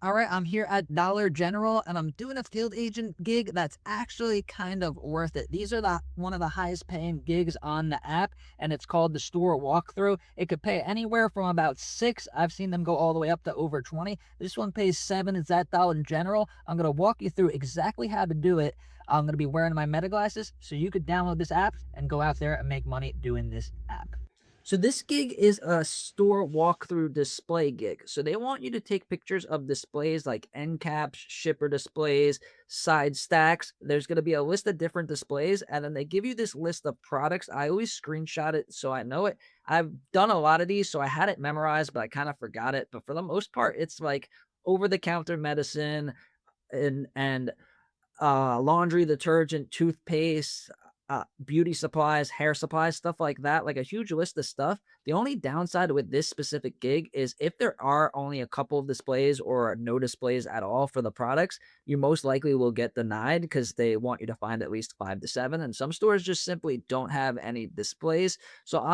All right, I'm here at Dollar General and I'm doing a field agent gig that's actually kind of worth it. These are the one of the highest paying gigs on the app, and it's called the store walkthrough. It could pay anywhere from about 6. I've seen them go all the way up to over 20. This one pays 7. It's at Dollar General. I'm gonna walk you through exactly how to do it. I'm gonna be wearing my meta glasses, so you could download this app and go out there and make money doing this app. So this gig is a store walkthrough display gig. So they want you to take pictures of displays like end caps, shipper displays, side stacks. There's going to be a list of different displays, and then they give you this list of products. I always screenshot it so I know it. I've done a lot of these, so I had it memorized, but I kind of forgot it. But for the most part, it's like over the counter medicine and laundry detergent, toothpaste, beauty supplies, hair supplies, stuff like that, like a huge list of stuff. The only downside with this specific gig is if there are only a couple of displays or no displays at all for the products, you most likely will get denied because they want you to find at least 5 to 7. And some stores just simply don't have any displays. So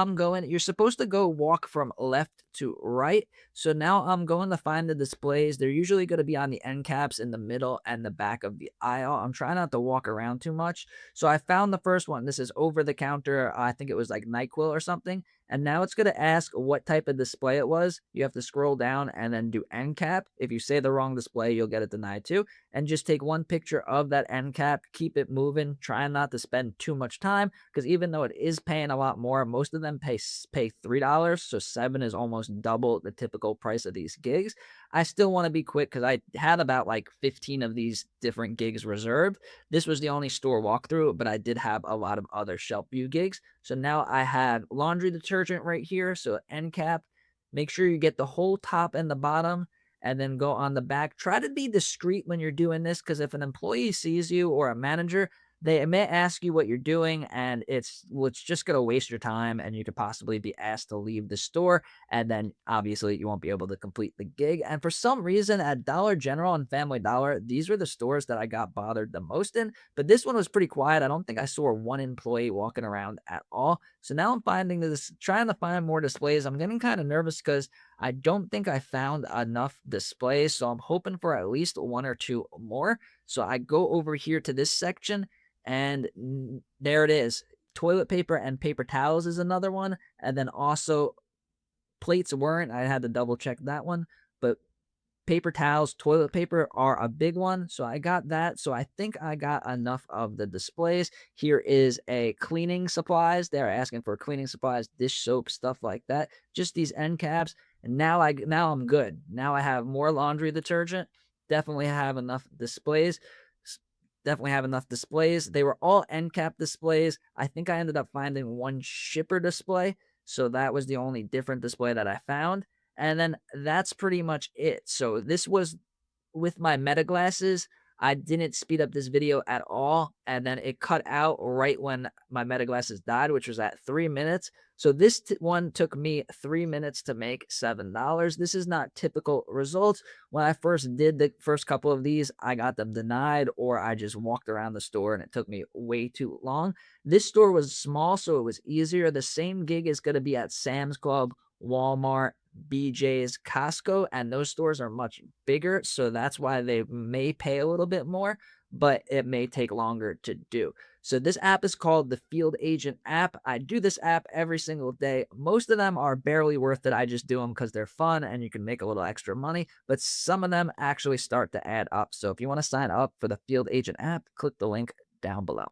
you're supposed to go walk from left to right. So now I'm going to find the displays. They're usually going to be on the end caps in the middle and the back of the aisle. I'm trying not to walk around too much. So I found the first one. This is over the counter. I think it was like NyQuil or something. And now it's going to ask what type of display it was. You have to scroll down and then do end cap. If you say the wrong display, you'll get it denied too. And just take one picture of that end cap, keep it moving, trying not to spend too much time because even though it is paying a lot more, most of them pay $3, so 7 is almost double the typical price of these gigs. I still want to be quick because I had about like 15 of these different gigs reserved. This was the only store walkthrough, but I did have a lot of other shelf view gigs. So now I have laundry detergent right here. So end cap. Make sure you get the whole top and the bottom and then go on the back. Try to be discreet when you're doing this because if an employee sees you or a manager, they may ask you what you're doing, and it's just gonna waste your time, and you could possibly be asked to leave the store, and then obviously you won't be able to complete the gig. And for some reason, at Dollar General and Family Dollar, these were the stores that I got bothered the most in. But this one was pretty quiet. I don't think I saw one employee walking around at all. So now I'm finding this, trying to find more displays. I'm getting kind of nervous because I don't think I found enough displays. So I'm hoping for at least one or two more. So I go over here to this section and there it is. Toilet paper and paper towels is another one. And then also plates weren't. I had to double check that one. But paper towels, toilet paper are a big one. So I got that. So I think I got enough of the displays. Here is a cleaning supplies. They're asking for cleaning supplies, dish soap, stuff like that. Just these end caps. And now I'm good. Now I have more laundry detergent. Definitely have enough displays. Definitely have enough displays. They were all end cap displays. I think I ended up finding one shipper display. So that was the only different display that I found. And then that's pretty much it. So this was with my meta glasses. I didn't speed up this video at all, and then it cut out right when my meta glasses died, which was at 3 minutes. So this one took me 3 minutes to make $7. This is not typical results. When I first did the first couple of these, I got them denied, or I just walked around the store and it took me way too long. This store was small, so it was easier. The same gig is going to be at Sam's Club, Walmart, BJ's, Costco, and those stores are much bigger, so that's why they may pay a little bit more, but it may take longer to do. So this app is called the Field Agent app. I do this app every single day. Most of them are barely worth it. I just do them because they're fun and you can make a little extra money, but some of them actually start to add up. So if you want to sign up for the Field Agent app, click the link down below.